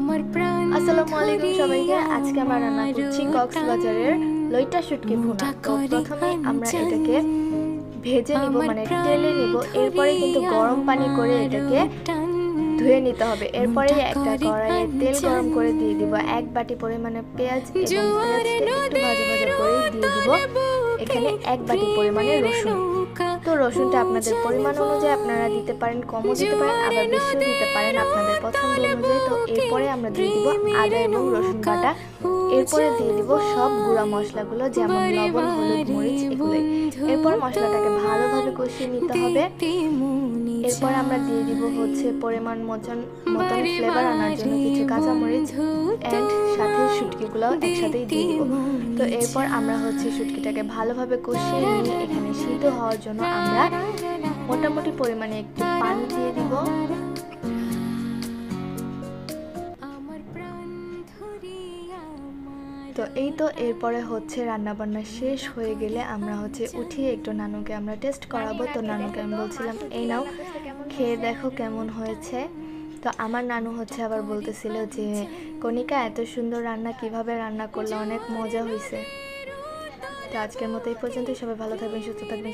আসসালামু আলাইকুম সবাইকে। আজকে আমরা রান্না করছি কক্সবাজারের লইট্টা শুটকি ভুনা। তো প্রথমে আমরা এটাকে ভেজে নিব, মানে টেলে নিব। এরপরে কিন্তু গরম পানি করে এটাকে ধুয়ে নিতে হবে। এরপরে একটা কড়াইয়ে তেল গরম করে দিয়ে দিব 1 বাটি পরিমাণে পেঁয়াজ, এবং পেঁয়াজটা একটু ভাজা ভাজা করে দিয়ে দিব এখানে 1 বাটি পরিমাণে রসুন। তো রসুনটা আপনাদের পরিমাণ অনুযায়ী আপনারা দিতে পারেন, কমও দিতে পারেন, আবার বেশিও দিতে পারেন আপনাদের পছন্দ অনুযায়ী। তো এরপরে আমরা দিয়ে দিব আদা এবং রসুন বাটা। এরপরে দিয়ে দিব সব গুঁড়া মশলাগুলো, যেমন লবণ, হলুদ, মরিচ, এগুলোই। এরপর মশলাটাকে ভালোভাবে কষিয়ে নিতে হবে। এরপর আমরা দিয়ে দিব পরিমাণ মতন ফ্লেভার আনার জন্য কিছু কাঁচামরিচ, এন্ড সাথে শুটকিগুলো একসাথেই দিয়ে দিব। তো এরপর আমরা শুটকিটাকে ভালোভাবে কষিয়ে নিয়ে এখানে সিদ্ধ হওয়ার জন্য আমরা মোটামুটি পরিমাণে একটু পানি দিয়ে দিব। তো এই তো এরপরে রান্না বান্না শেষ হয়ে গেলে আমরা উঠিয়ে একটু নানুকে আমরা টেস্ট করাবো। তো নানুকে আমি বলছিলাম, এই নাও খেয়ে দেখো কেমন হয়েছে। তো আমার নানু আবার বলতেছিল যে, কণিকা এত সুন্দর রান্না কিভাবে রান্না করলে, অনেক মজা হয়েছে। তো আজকের মতো এই পর্যন্ত। সবাই ভালো থাকবেন, সুস্থ থাকবেন।